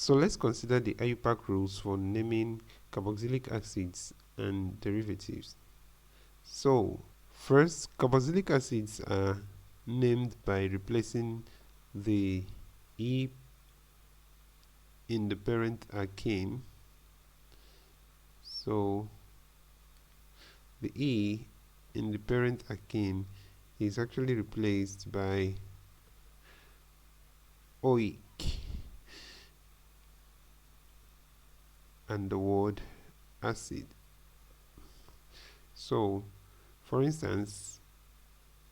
So let's consider the Iupac rules for naming carboxylic acids and derivatives. So first, carboxylic acids are named by replacing the E in the parent alkane. So the E in the parent alkane is actually replaced by oic and the word acid. So for instance,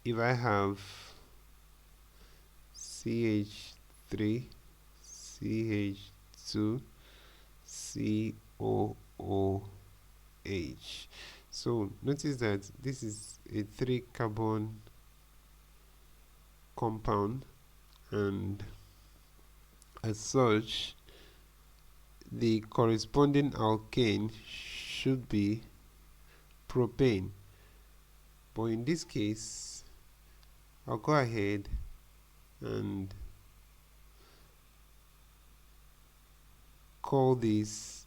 if I have CH3 CH2 COOH, so notice that this is a 3-carbon compound, and as such the corresponding alkane should be propane. But in this case, I'll go ahead and call this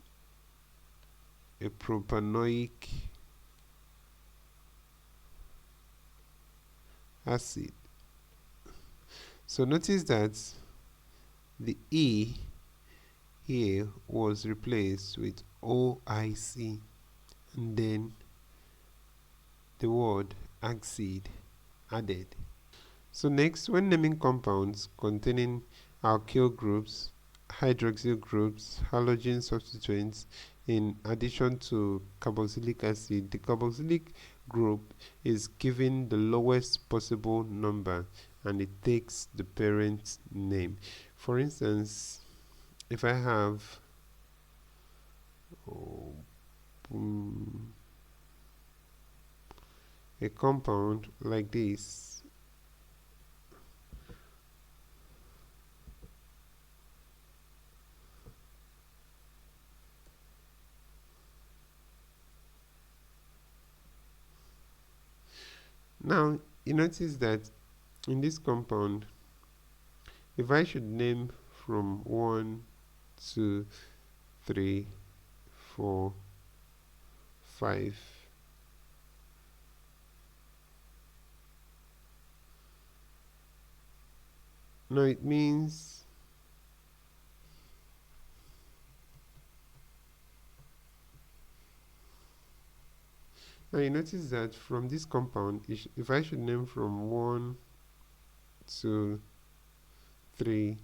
a propanoic acid. So notice that the E here was replaced with OIC and then the word acid added. So next, when naming compounds containing alkyl groups, hydroxyl groups, halogen substituents in addition to carboxylic acid, the carboxylic group is given the lowest possible number and it takes the parent name. For instance, if I have a compound like this, now you notice that in this compound, if I should name from 1, 2, 3, 4, 5, now it means now you notice that from this compound, if I should name from 1, 2, 3,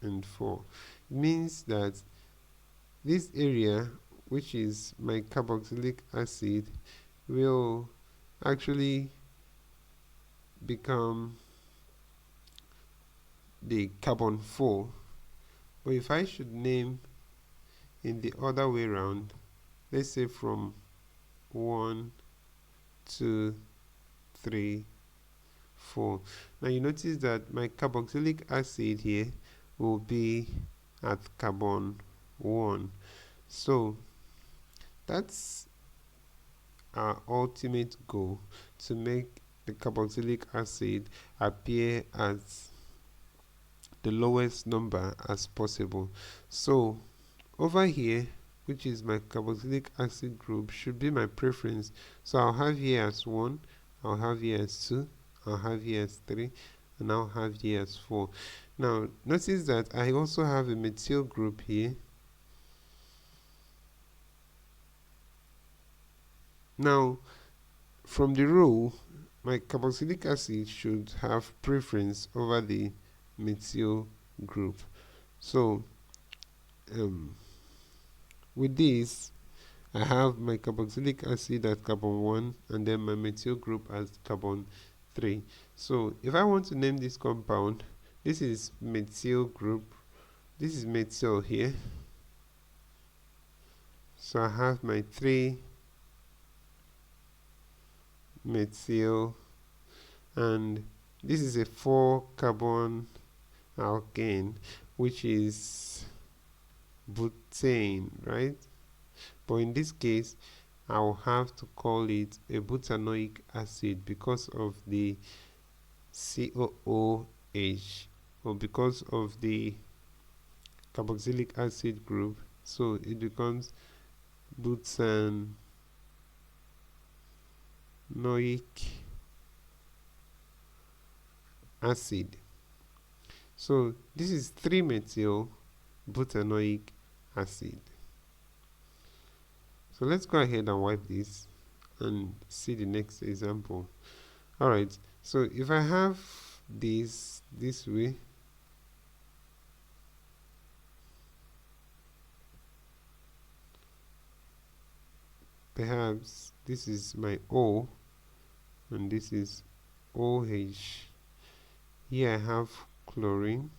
and 4, it means that this area, which is my carboxylic acid, will actually become the carbon 4. But if I should name in the other way around, let's say from 1, 2, 3, 4, now you notice that my carboxylic acid here will be at carbon 1. So that's our ultimate goal, to make the carboxylic acid appear as the lowest number as possible. So over here, which is my carboxylic acid group, should be my preference. So I'll have here as 1, I'll have here as 2, I'll have here as 3, and I'll have here as 4. Now notice that I also have a methyl group here. Now from the rule, my carboxylic acid should have preference over the methyl group. So with this, I have my carboxylic acid at carbon 1 and then my methyl group as carbon 3. So if I want to name this compound, this is methyl group, this is methyl here, so I have my 3 methyl, and this is a 4-carbon alkane, which is butane, right? But in this case, I'll have to call it a butanoic acid because of the COOH, or because of the carboxylic acid group, so it becomes butanoic acid. So this is 3-methyl butanoic acid. So let's go ahead and wipe this and see the next example. Alright, so if I have this way, perhaps this is my O and this is OH. Here I have chlorine,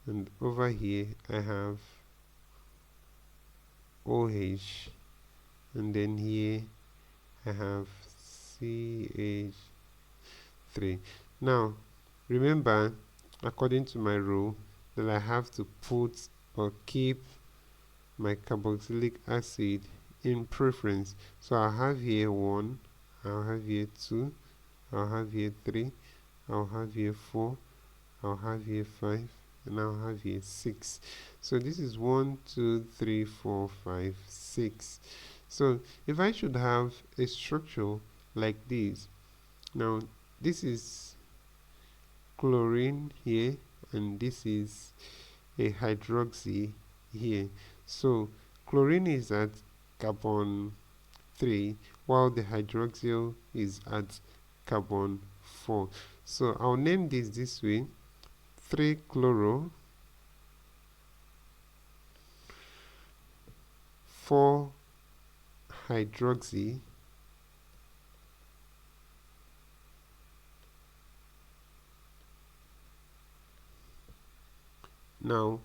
and over here I have OH, and then here I have CH3. Now remember, according to my rule, that I have to put or keep my carboxylic acid in preference. So I'll have here 1, I'll have here 2, I'll have here 3, I'll have here 4, I'll have here 5, and I'll have here 6. So this is 1, 2, 3, 4, 5, 6. So if I should have a structure like this, now this is chlorine here, and this is a hydroxy here. So chlorine is at carbon 3, while the hydroxyl is at carbon 4. So I'll name this way: 3-chloro, 4-hydroxy, now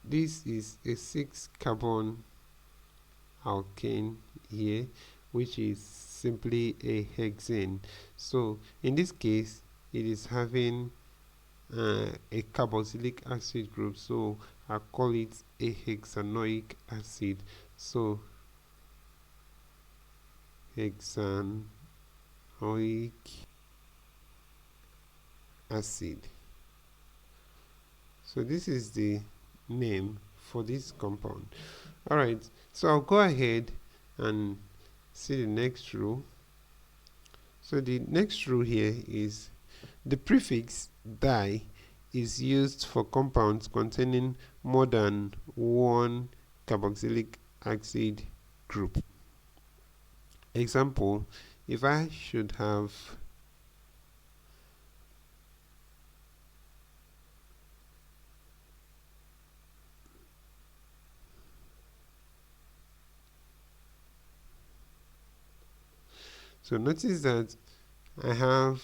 this is a 6-carbon alkane here, which is simply a hexane. So in this case it is having a carboxylic acid group, so I call it a hexanoic acid. So hexanoic acid. So this is the name for this compound. Alright, so I'll go ahead and see the next rule. So the next rule here is the prefix di is used for compounds containing more than one carboxylic acid group. Example, if I should have so notice that I have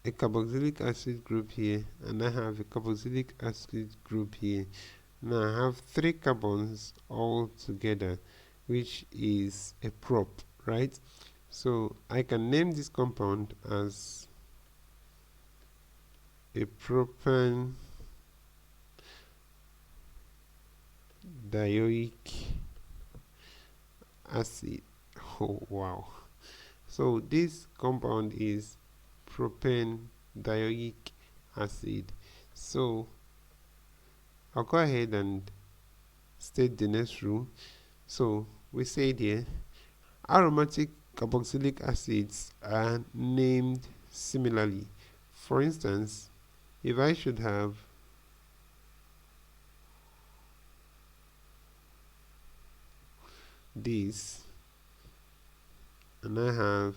a carboxylic acid group here, and I have a carboxylic acid group here. Now I have 3 carbons all together, which is a prop, right? So I can name this compound as a propanoic acid. Oh wow. So this compound is propanoic acid. So I'll go ahead and state the next rule. So we said here, aromatic carboxylic acids are named similarly. For instance, if I should have this, and I have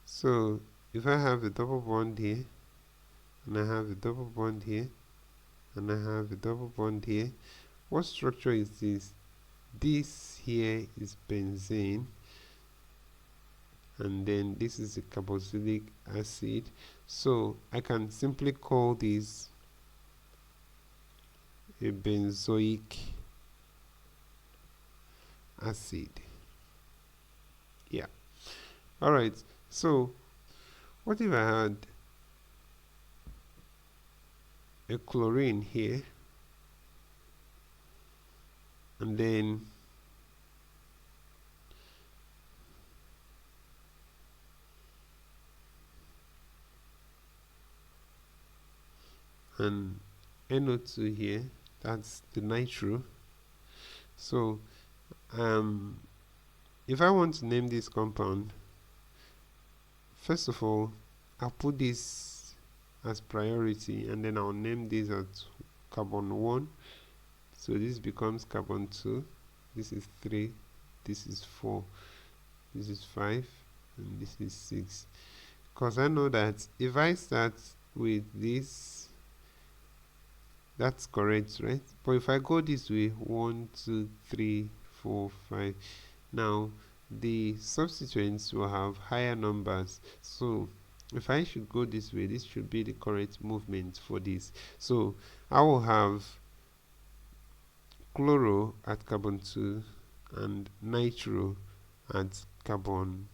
so if I have a double bond here, and I have a double bond here, and I have a double bond here, what structure is this? This here is benzene, and then this is a carboxylic acid. So I can simply call this a benzoic acid. Yeah. Alright, so what if I had a chlorine here, and then and NO2 here, that's the nitro. So if I want to name this compound, first of all, I'll put this as priority, and then I'll name this as carbon 1. So this becomes carbon 2, this is 3, this is 4, this is 5, and this is 6. Because I know that if I start with this, that's correct, right? But if I go this way, 1, 2, 3, 4, 5, now the substituents will have higher numbers. So if I should go this way, this should be the correct movement for this. So I will have chloro at carbon 2 and nitro at carbon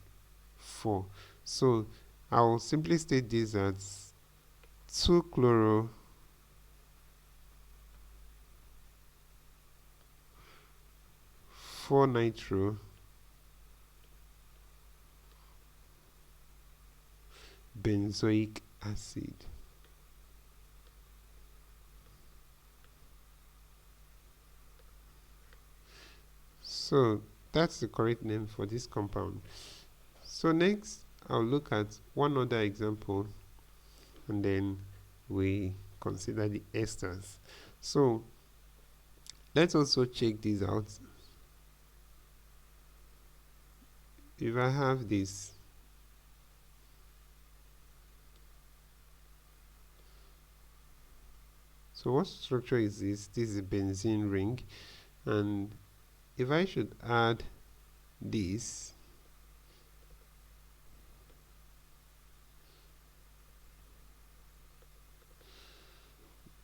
4. So I will simply state this as 2 chloro for nitro benzoic acid. So that's the correct name for this compound. So next I'll look at one other example, and then we consider the esters. So let's also check this out. If I have this, so what structure is this? This is a benzene ring, and if I should add this,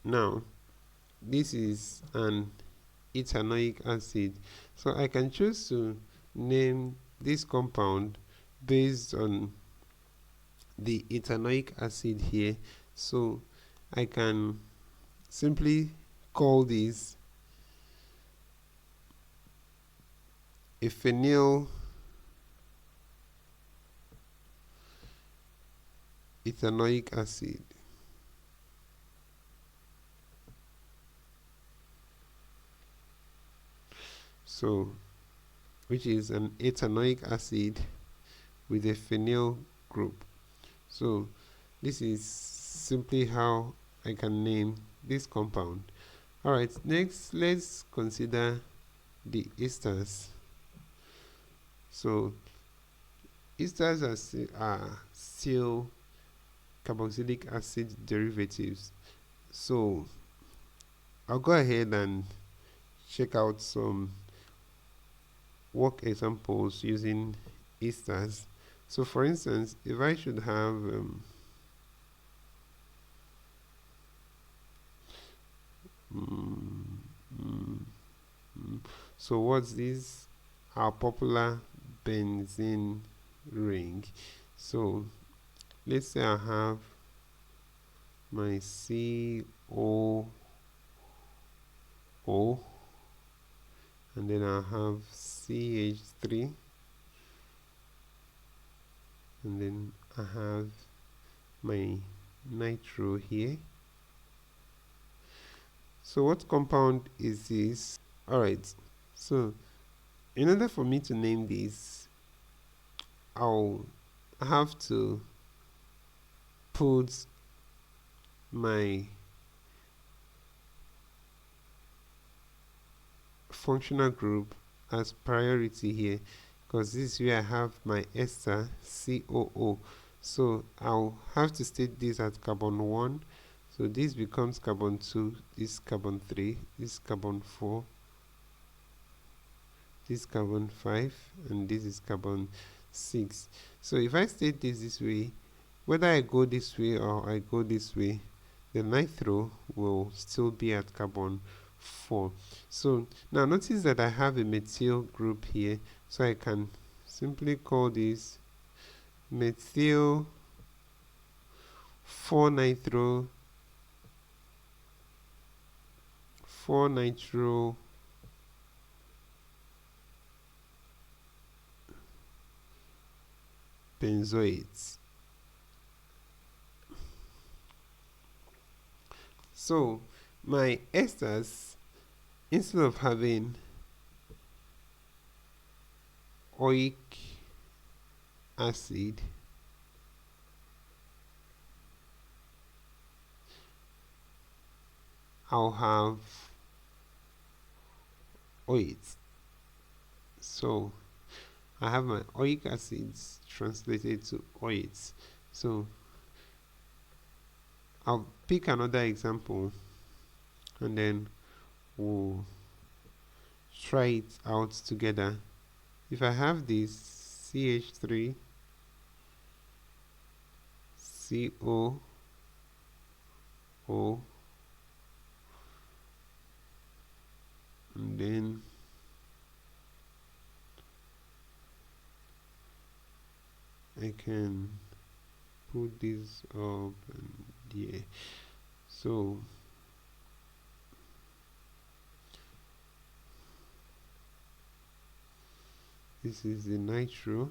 now this is an ethanoic acid, so I can choose to name this compound based on the ethanoic acid here. So I can simply call this a phenyl ethanoic acid. So which is an ethanoic acid with a phenyl group. So this is simply how I can name this compound. Alright, next let's consider the esters. So esters are still carboxylic acid derivatives. So I'll go ahead and check out some work examples using esters. So for instance, if I should have so what's this? Our popular benzene ring. So let's say I have my COO, and then I have CH3, and then I have my nitro here. So what compound is this? Alright, so in order for me to name this, I'll have to put my functional group as priority here, because this is where I have my ester COO. So I'll have to state this as carbon 1. So this becomes carbon 2, this carbon 3, this carbon 4, this carbon 5, and this is carbon 6. So if I state this way, whether I go this way or I go this way, the nitro will still be at carbon 4. So now notice that I have a methyl group here, so I can simply call this methyl 4-nitro 4-nitro benzoates. So my esters, instead of having oic acid, I'll have OIT. So I have my oic acids translated to OIT. So I'll pick another example and then we'll try it out together. If I have this CH3 CO O, and then I can put this up and yeah. So this is the nitro,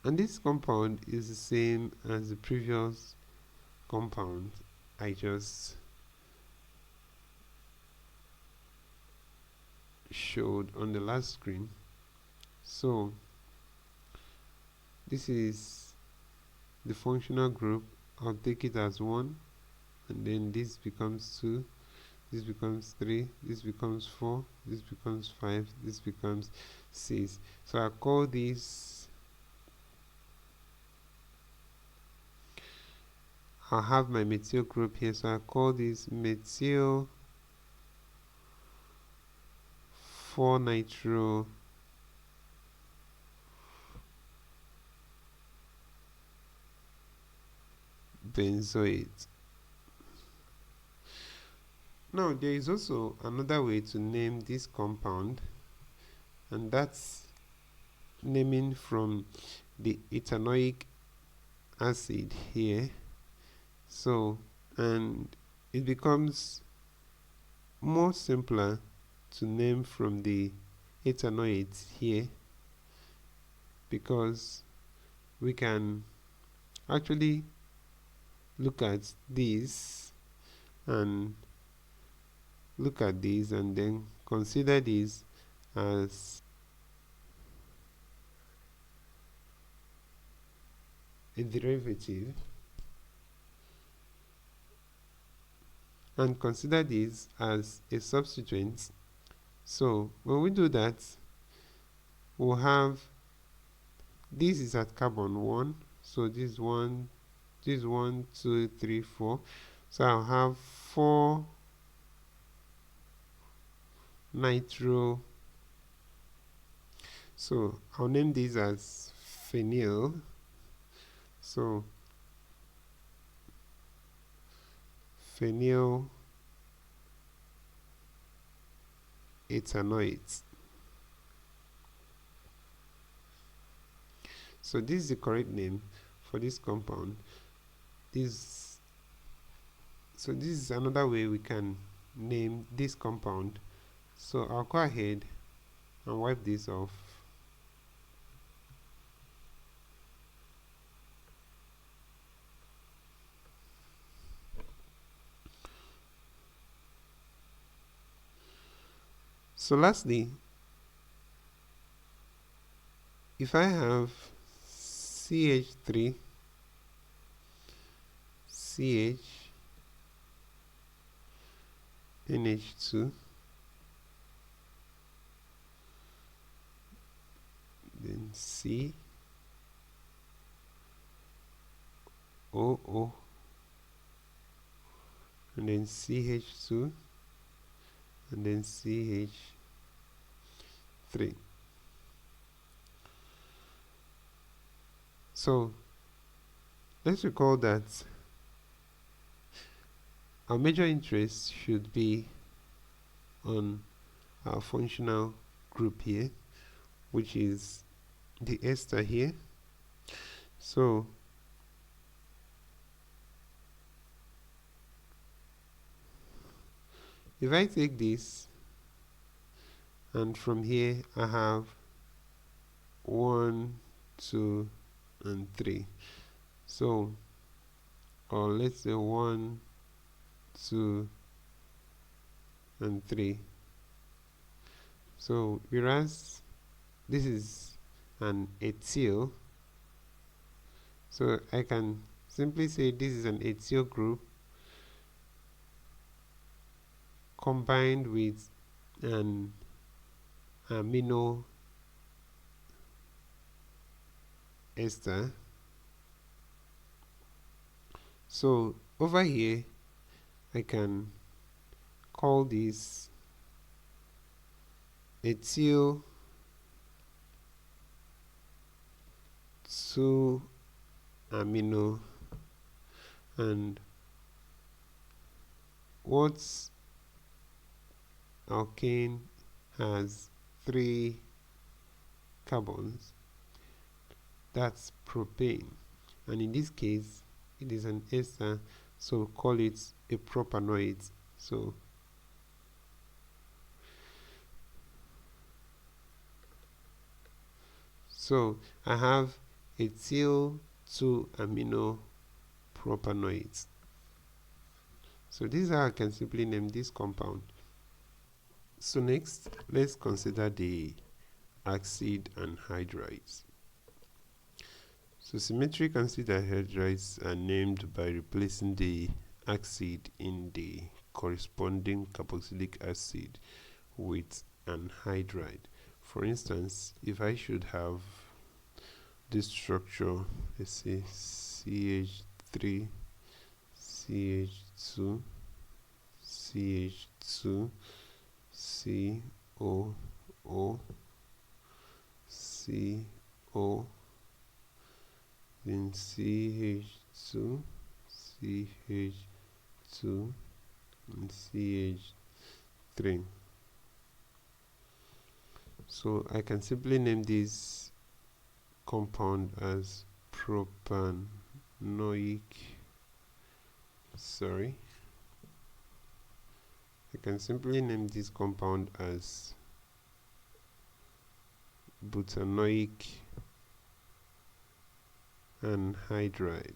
and this compound is the same as the previous compound I just showed on the last screen. So this is the functional group. I'll take it as 1, and then this becomes 2, this becomes 3, this becomes 4, this becomes 5, this becomes 6. So I call this, I'll have my methyl group here, so I call this methyl 4-nitro benzoate. Now there is also another way to name this compound, and that's naming from the ethanoic acid here. So, and it becomes more simpler to name from the ethanoids here, because we can actually look at these and look at these and then consider these as a derivative and consider these as a substituent. So when we do that, we'll have, this is at carbon 1, so this 1, 2, 3, 4. So I'll have 4 nitro. So I'll name these as phenyl. So phenyl ethanoids. So this is the correct name for this compound. So this is another way we can name this compound. So I'll go ahead and wipe this off. So lastly, if I have CH3 CH NH2, then C OO, and then CH2, and then CH3. So let's recall that our major interest should be on our functional group here, which is the ester here. So if I take this, and from here I have 1, 2, and 3. So, or let's say 1, 2, and 3. So, whereas this is an ethyl, so I can simply say this is an ethyl group combined with an amino ester. So over here I can call this ethyl 2 amino, and what's alkane has 3 carbons, that's propane, and in this case it is an ester, so call it a propanoid. So I have ethyl 2 amino propanoids. So this is how I can simply name this compound. So next, let's consider the acid anhydrides. So symmetric acid anhydrides are named by replacing the acid in the corresponding carboxylic acid with anhydride. For instance, if I should have this structure, let's say CH3, CH2, CH2, COO, CO, then CH2, CH2, and CH3. So I can simply name this compound as propanoic. I can simply name this compound as butanoic anhydride.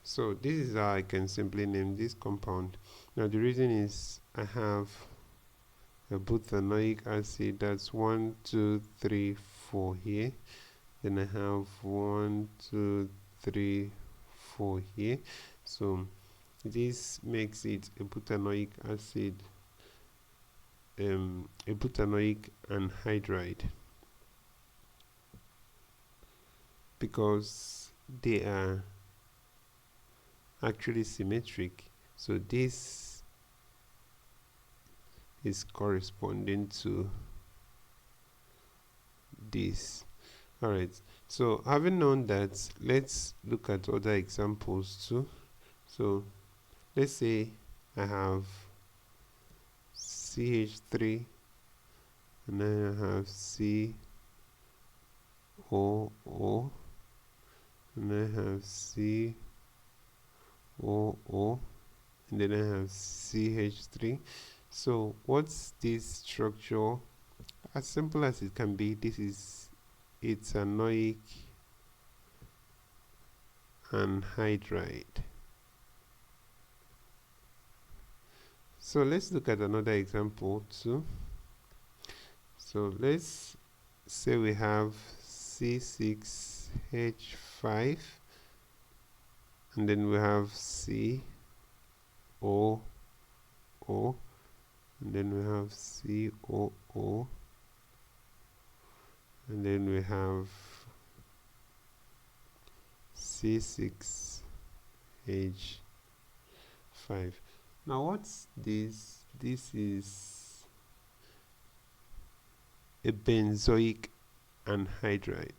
So this is how I can simply name this compound. Now the reason is I have a butanoic acid, that's 1, 2, 3, 4 here. Then I have 1, 2, 3, 4 here. So this makes it a butanoic acid, a butanoic anhydride, because they are actually symmetric. So this is corresponding to this. Alright, so having known that, let's look at other examples too. So let's say I have CH3 and then I have COO and then I have COO and then I have CH3. So what's this structure? As simple as it can be, this is ethanoic anhydride. So let's look at another example too. So let's say we have C6H5 and then we have COO and then we have COO and then we have C6H5. Now what's this? This is a benzoic anhydride.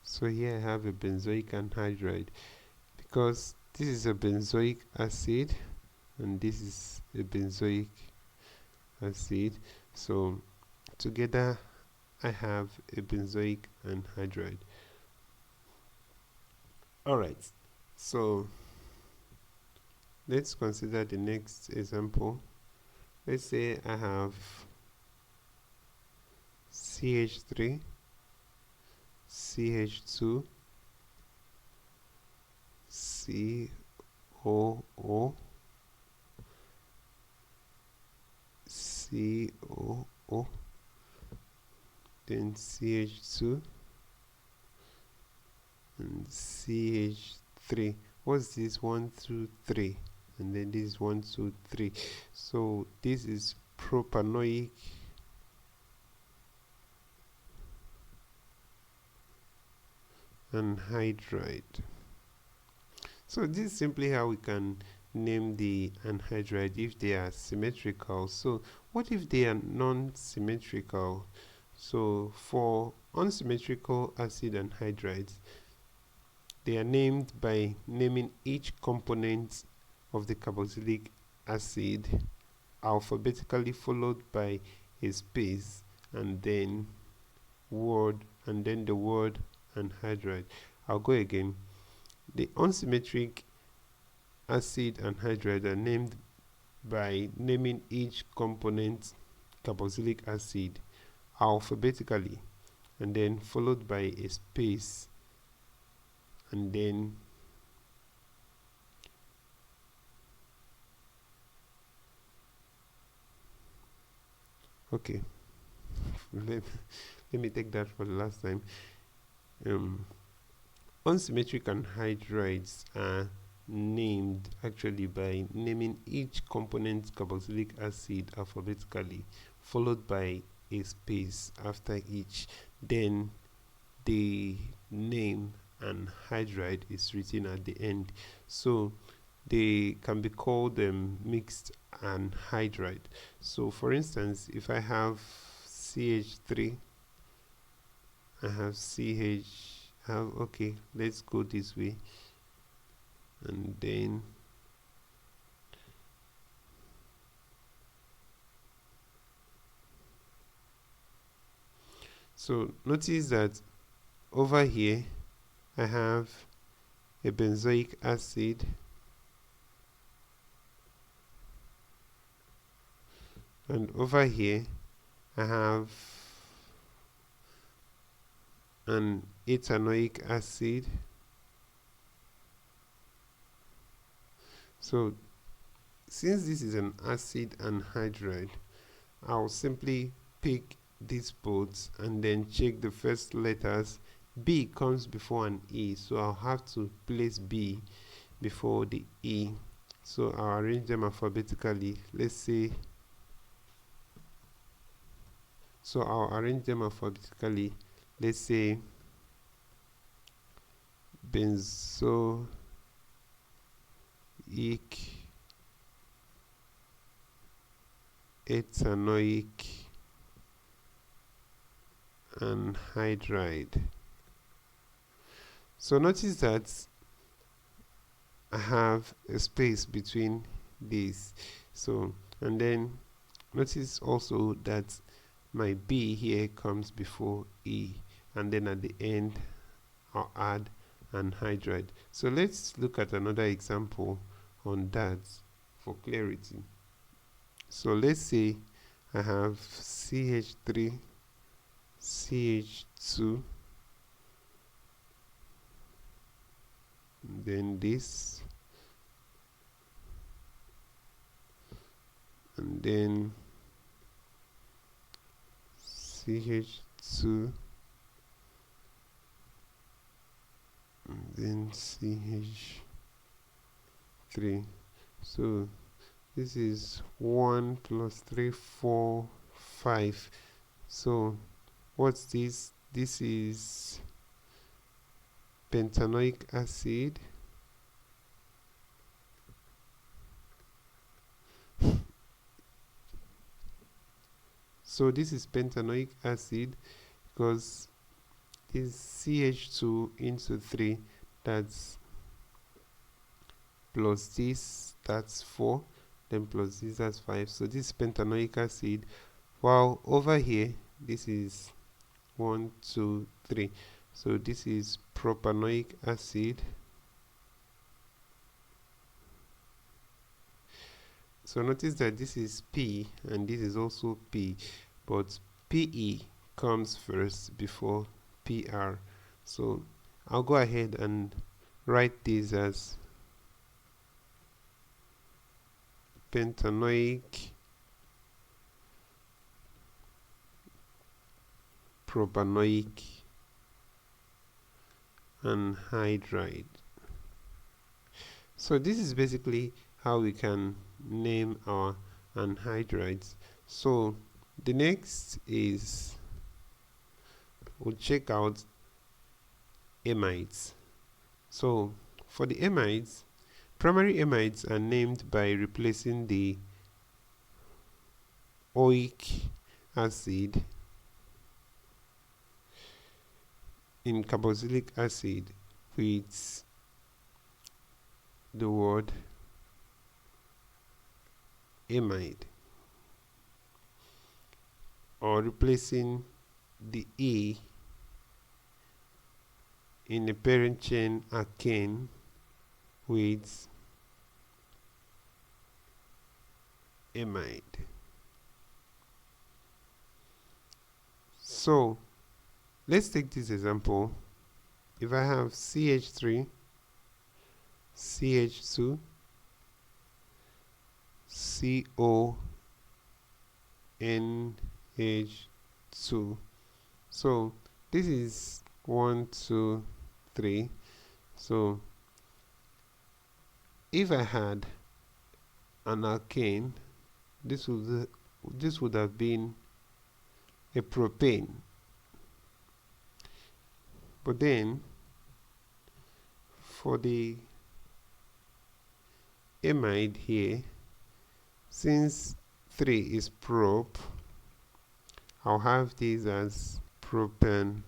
So here I have a benzoic anhydride because this is a benzoic acid and this is a benzoic acid. So together I have a benzoic anhydride. Alright, so let's consider the next example. Let's say I have CH3, CH2, COO, COO, then CH2 and CH3. What's this? 1, 2, 3, and then this 1, 2, 3. So this is propanoic anhydride. So this is simply how we can name the anhydride if they are symmetrical. So what if they are non-symmetrical? So for unsymmetrical acid anhydrides, they are named by naming each component of the carboxylic acid alphabetically, followed by a space and then the word anhydride. I'll go again. The unsymmetric acid anhydride are named by naming each component carboxylic acid alphabetically and then followed by a space and then okay, let me take that for the last time. Unsymmetric anhydrides are named actually by naming each component carboxylic acid alphabetically, followed by a space after each. Then the name anhydride is written at the end. So they can be called mixed anhydride. So for instance, if I have CH3, I have okay, let's go this way, and then so notice that over here I have a benzoic acid and over here I have an ethanoic acid. So since this is an acid anhydride, I'll simply pick these both and then check the first letters. B comes before an E, so I'll have to place B before the E. So I'll arrange them alphabetically. Let's say, so I'll arrange them alphabetically. Let's say benzoic ethanoic anhydride. So notice that I have a space between these. So, and then notice also that my B here comes before E, and then at the end I'll add anhydride. So let's look at another example on that for clarity. So let's say I have CH3, CH2, then this, and then CH2, and then CH3. So this is 1 plus 3, 4, 5. So what's this? This is pentanoic acid. So this is pentanoic acid because this CH2 into 3, that's plus this, that's 4, then plus this, that's 5. So this is pentanoic acid, while over here this is 1, 2, 3. So this is propanoic acid. So notice that this is P and this is also P, but PE comes first before PR. So I'll go ahead and write this as pentanoic, propanoic, anhydride. So this is basically how we can name our anhydrides. So the next is we'll check out amides. So for the amides, primary amides are named by replacing the oic acid in carboxylic acid with the word amide, or replacing the E in the parent chain alkane with amide. So let's take this example. If I have CH3, CH2, CO, NH2. So this is 1, 2, 3. So if I had an alkane, this would have been a propane. But then for the amide here, since 3 is prop, I'll have this as propanamide,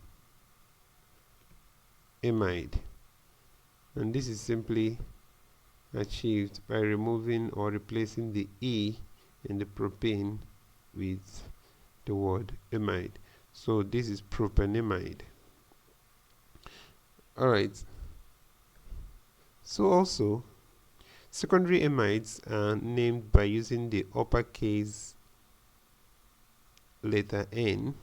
and this is simply achieved by removing or replacing the E in the propane with the word amide. So this is propanamide. Alright, so also secondary amides are named by using the uppercase letter N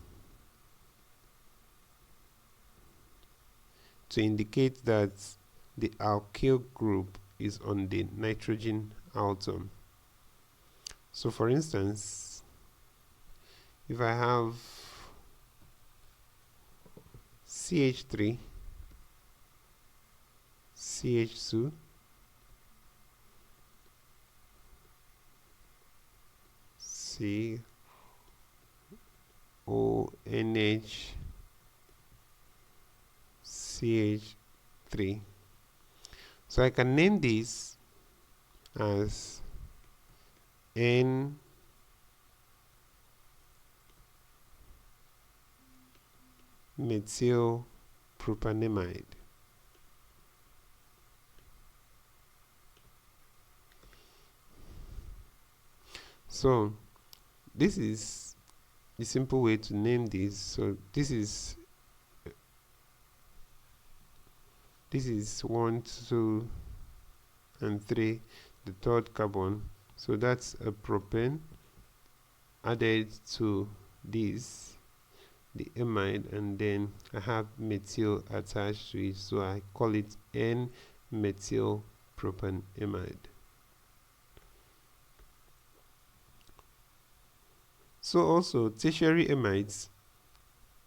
to indicate that the alkyl group is on the nitrogen atom. So for instance, if I have CH3, CH2, CONH, CH3. So I can name this as N methyl propanamide. So this is the simple way to name this. So this is 1, 2, and 3, the third carbon. So that's a propane added to this, the amide, and then I have methyl attached to it, so I call it N-methyl propanamide. So also tertiary amides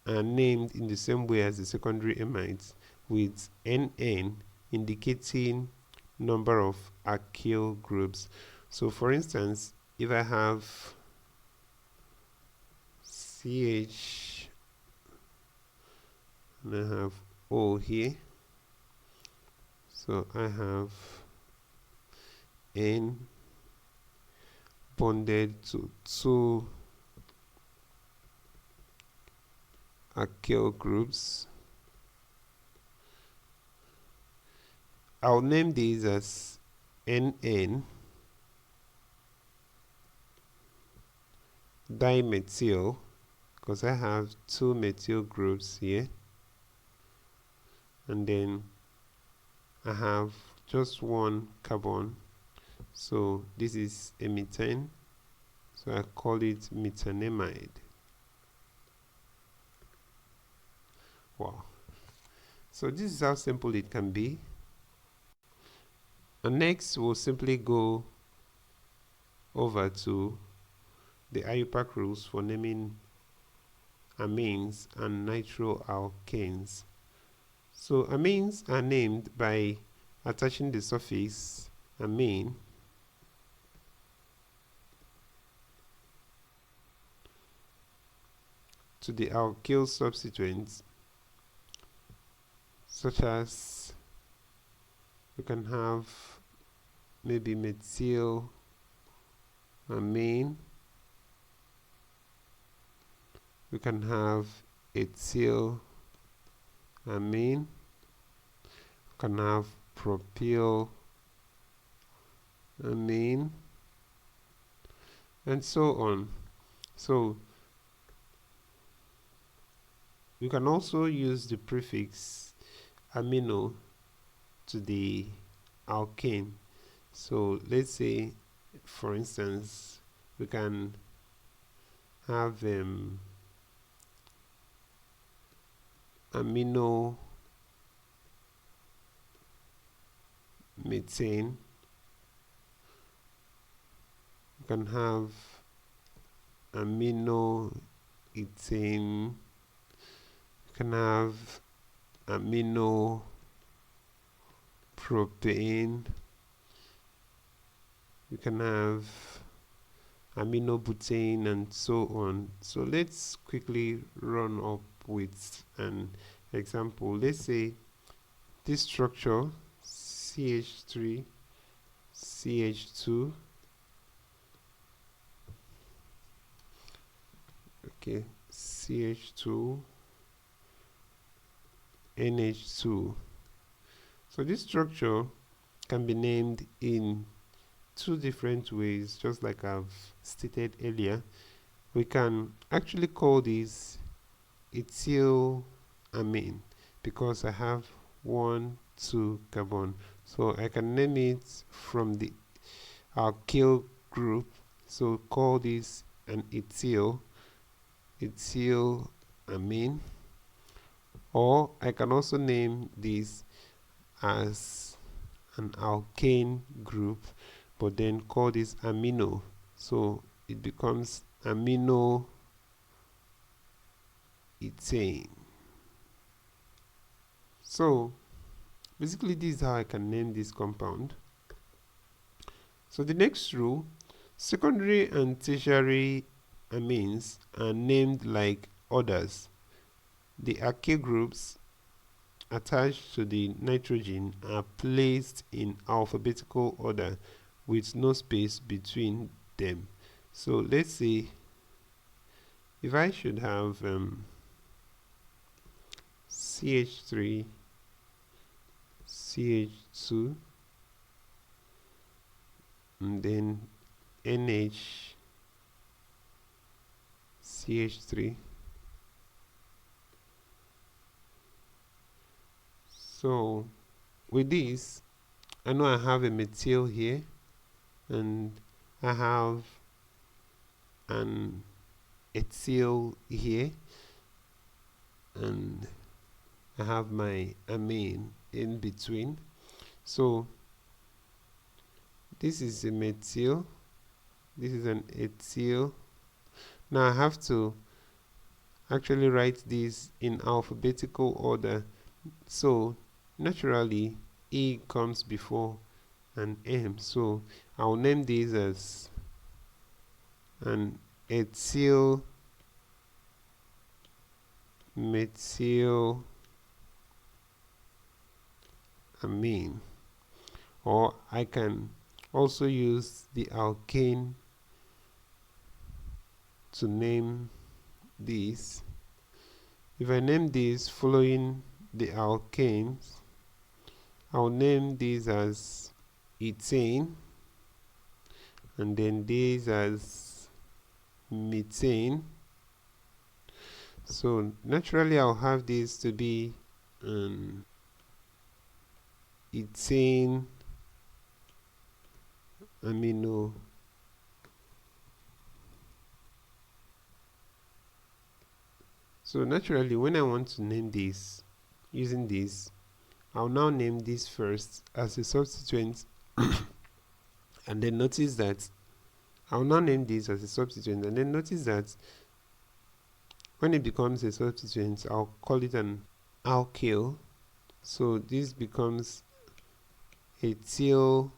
are named in the same way as the secondary amides, with NN indicating number of alkyl groups. So for instance, if I have CH and I have O here, so I have N bonded to 2 alkyl groups. I'll name these as NN dimethyl, because I have 2 methyl groups here, and then I have just 1 carbon, So this is a methane, so I call it methanemide. Wow. So this is how simple it can be. And next we'll simply go over to the Iupac rules for naming amines and nitroalkanes. So amines are named by attaching the suffix amine to the alkyl substituents, such as we can have maybe methyl amine, we can have ethyl amine, we can have propyl amine, and so on. So you can also use the prefix amino to the alkane. So let's say, for instance, we can have amino methane, we can have amino ethane, we can have amino propane, we can have amino butane, and so on. So let's quickly run up with an example. Let's say this structure CH3 CH2, okay, CH2 NH2. So this structure can be named in two different ways, just like I've stated earlier. We can actually call this ethyl amine because I have 1, 2 carbon. So I can name it from the alkyl group. So call this an ethyl amine. Or I can also name this as an alkane group, but then call this amino. So it becomes amino ethane. So basically this is how I can name this compound. So the next rule, secondary and tertiary amines are named like others. The alkyl groups attached to the nitrogen are placed in alphabetical order with no space between them. So let's say if I should have CH3 CH2 and then NH CH3. So with this, I know I have a methyl here, and I have an ethyl here, and I have my amine in between. So this is a methyl, this is an ethyl. Now I have to actually write this in alphabetical order. So naturally E comes before an M, so I'll name this as an ethyl methyl amine, or I can also use the alkane to name this. If I name this following the alkanes, I'll name this as ethane, and then this as methane. So naturally I'll have this to be ethane amino so naturally when I want to name this using this, I'll now name this first as a substituent and then notice that I'll now name this as a substituent and then notice that when it becomes a substituent, I'll call it an alkyl. So this becomes a thiol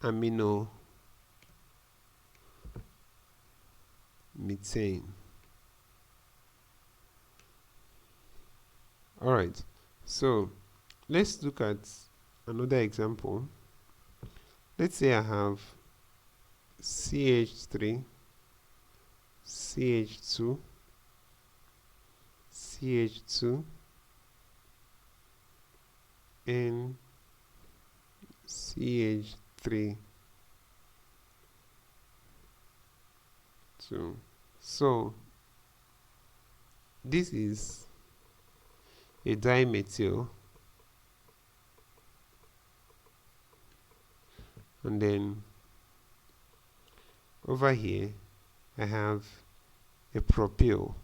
amino methane. Alright, so let's look at another example. Let's say I have CH3, CH2, CH2, and CH3, 2. So this is a dimethyl, and then over here I have a propyl.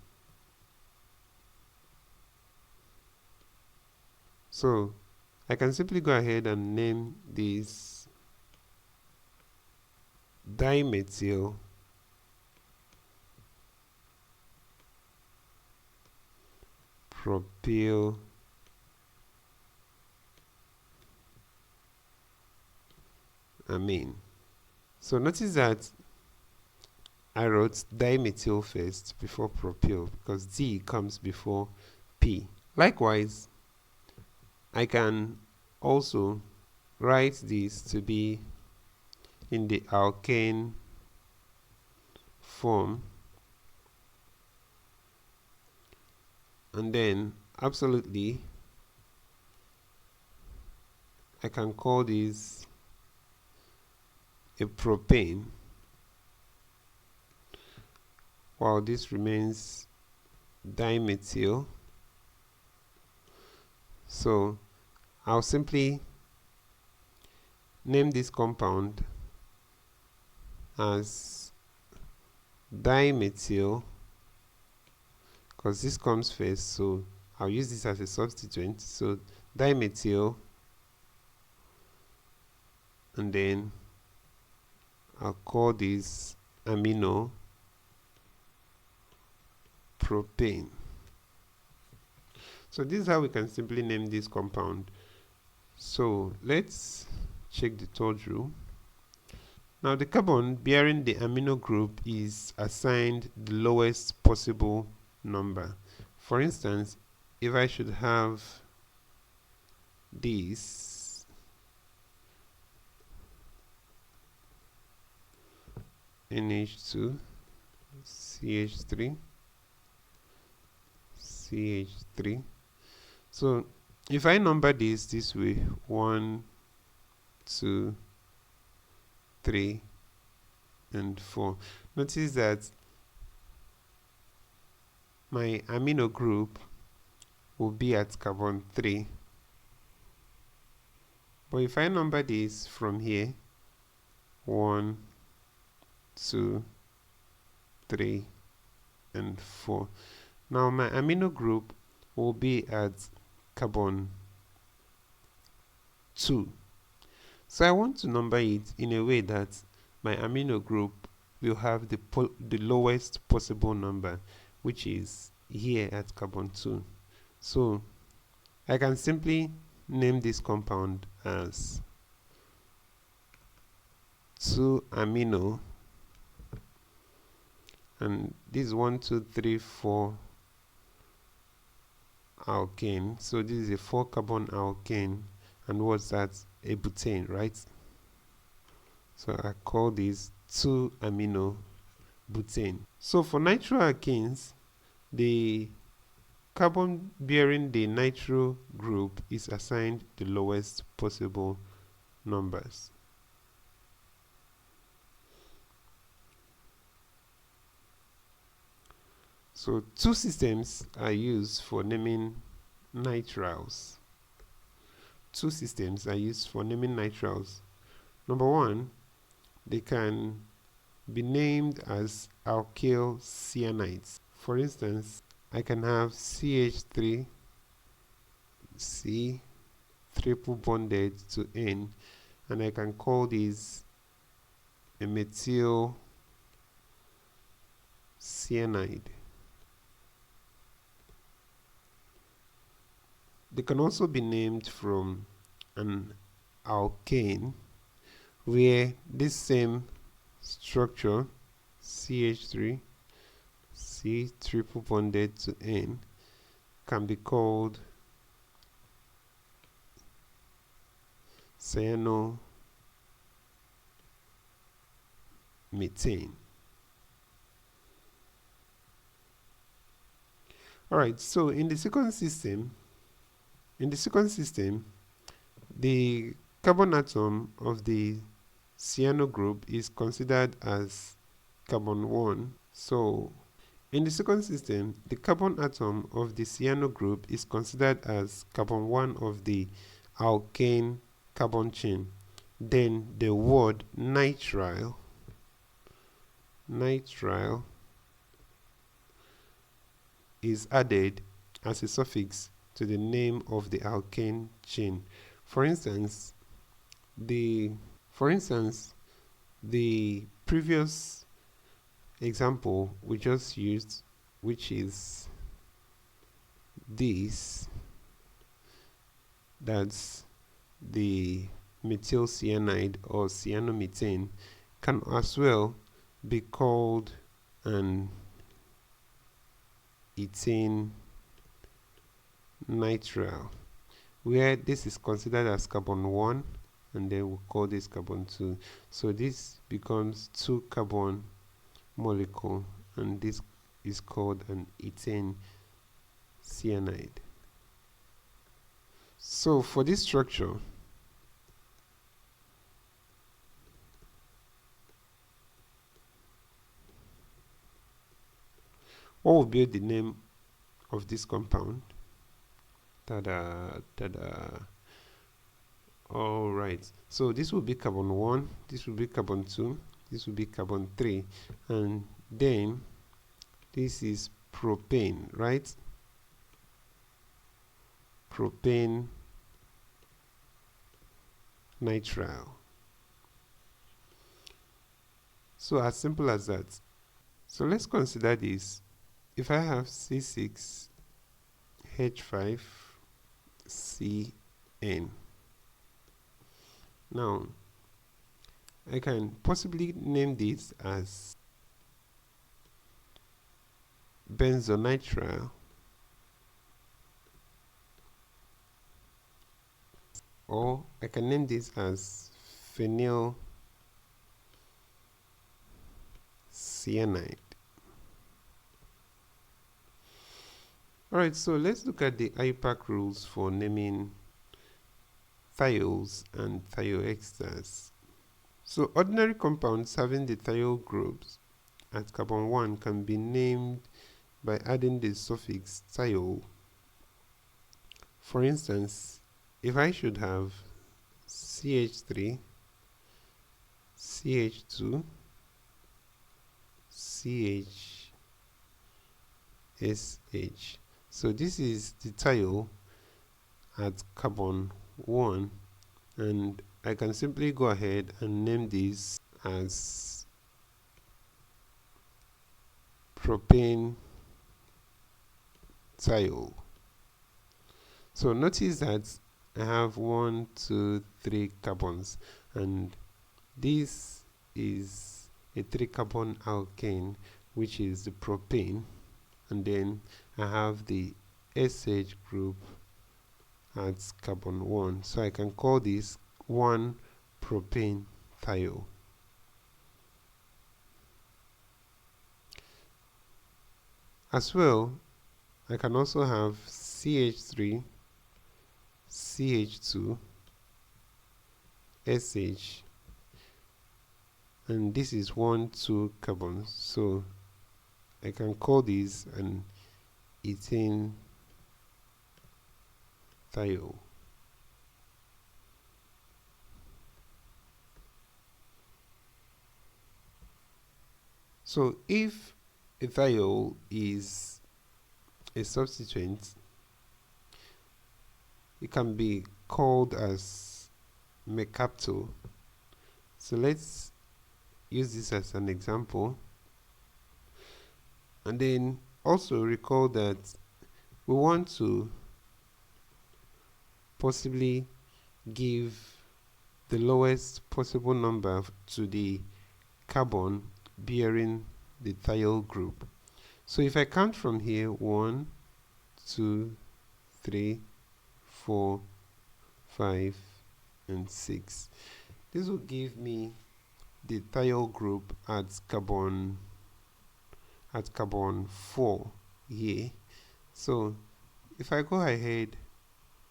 So I can simply go ahead and name this dimethyl propyl amine. So notice that I wrote dimethyl first before propyl because D comes before P. Likewise, I can also write this to be in the alkane form, and then absolutely I can call this a propane while this remains dimethyl. So I'll simply name this compound as dimethyl because this comes first, so I'll use this as a substituent. So dimethyl, and then I'll call this amino propane. So this is how we can simply name this compound. So let's check the third rule. Now the carbon bearing the amino group is assigned the lowest possible number. For instance, if I should have this NH2 CH3 CH3, so if I number this way, 1 2 3 and 4, notice that my amino group will be at carbon 3. But if I number this from here, 1 2 3 and 4, now my amino group will be at carbon 2. So I want to number it in a way that my amino group will have the lowest possible number, which is here at carbon 2. So I can simply name this compound as 2-amino, and this is 1 2 3 4 alkane. So this is a 4-carbon alkane, and what's that? A butane, right? So I call this 2-amino butane. So for nitroalkanes, the carbon bearing the nitro group is assigned the lowest possible numbers. So two systems are used for naming nitriles. Two systems are used for naming nitriles. Number one, they can be named as alkyl cyanides. For instance, I can have CH3 C triple bonded to N, and I can call this a methyl cyanide. They can also be named from an alkane, where this same structure CH3 C triple bonded to N can be called cyanomethane. Alright, so in the second system, the carbon atom of the cyano group is considered as carbon 1. So in the second system, the carbon atom of the cyano group is considered as carbon 1 of the alkane carbon chain. Then the word nitrile is added as a suffix to the name of the alkane chain. For instance, the previous example we just used, which is this, that's the methyl cyanide or cyanomethane, can as well be called an ethane nitrile, where this is considered as carbon 1 and then we'll call this carbon 2. So this becomes 2 carbon molecule, and this is called an ethane cyanide. So for this structure, what will be the name of this compound? Alright, so this will be carbon 1, this will be carbon 2, this will be carbon 3, and then this is propane, right? Propane nitrile. So as simple as that. So let's consider this. If I have C6H5CN, now I can possibly name this as benzonitrile, or I can name this as phenyl cyanide. Alright, so let's look at the Iupac rules for naming thiols and thioesters. So ordinary compounds having the thiol groups at carbon 1 can be named by adding the suffix thiol. For instance, if I should have CH3, CH2, CHSH. So this is the thiol at carbon 1, and I can simply go ahead and name this as propane thiol. So notice that I have 1, 2, 3 carbons, and this is a 3 carbon alkane, which is the propane, and then I have the SH group at carbon 1, so I can call this 1 propane thiol. As well, I can also have CH3, CH2, SH, and this is 1, 2 carbons, so I can call this an ethane thiol. So if a thiol is a substituent, it can be called as mercapto. So let's use this as an example. And then also recall that we want to possibly give the lowest possible number to the carbon bearing the thiol group. So if I count from here, 1, 2, 3, 4, 5, and 6. This will give me the thiol group at carbon 4 here. So if I go ahead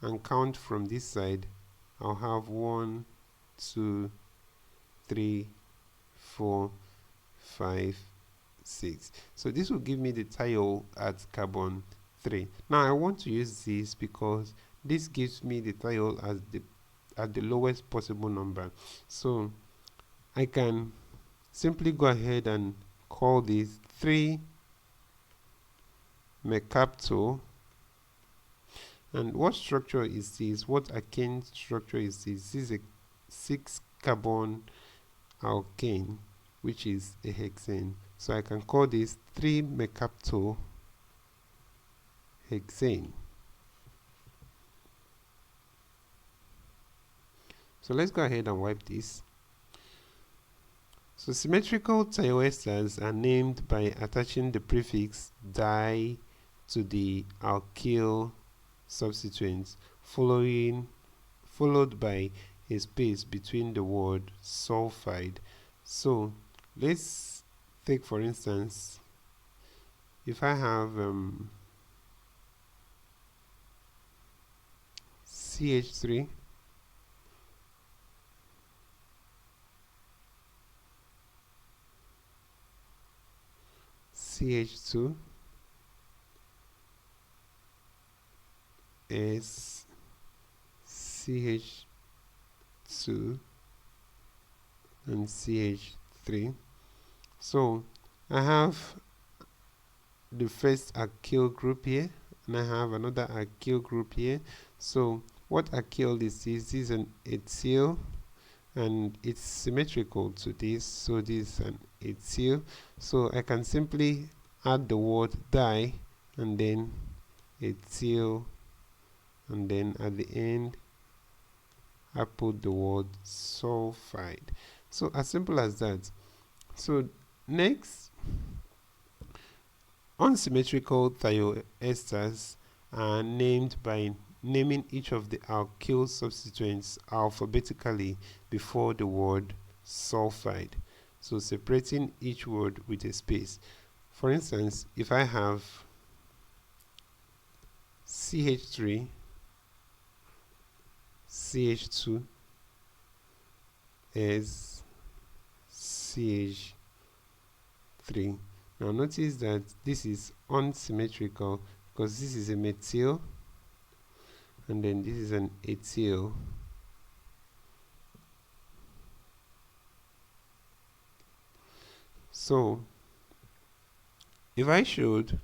and count from this side, I'll have 1, 2, 3, 4, 5, 6. So this will give me the thiol at carbon 3. Now I want to use this because this gives me the thiol at the lowest possible number. So I can simply go ahead and call this 3-mercapto. And what structure is this? What alkane structure is this? This is a 6-carbon alkane, which is a hexane. So I can call this 3-mercapto hexane. So let's go ahead and wipe this. So symmetrical thiol esters are named by attaching the prefix di to the alkyl substituents, followed by a space between the word sulfide. So let's take, for instance, if I have CH3, CH2, S, CH2, and CH3. So I have the first alkyl group here, and I have another alkyl group here. So what alkyl is this? This is an ethyl, and it's symmetrical to this, so this is an ethyl. So I can simply add the word di and then ethyl, and then at the end I put the word sulfide. So as simple as that. So next, unsymmetrical thiol esters are named by naming each of the alkyl substituents alphabetically before the word sulfide, so separating each word with a space. For instance, if I have CH3, CH2, as CH3. Now notice that this is unsymmetrical because this is a methyl and then this is an ethyl. So if I should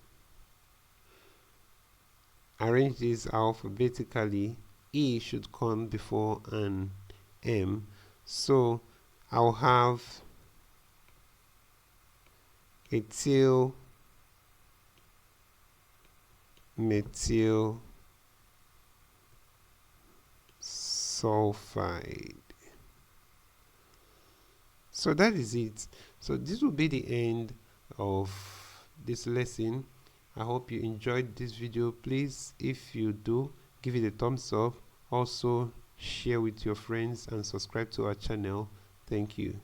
arrange this alphabetically, E should come before an M. So I'll have ethyl, methyl, sulfide. So that is it. So this will be the end of this lesson. I hope you enjoyed this video. Please, if you do, give it a thumbs up. Also share with your friends and subscribe to our channel. Thank you.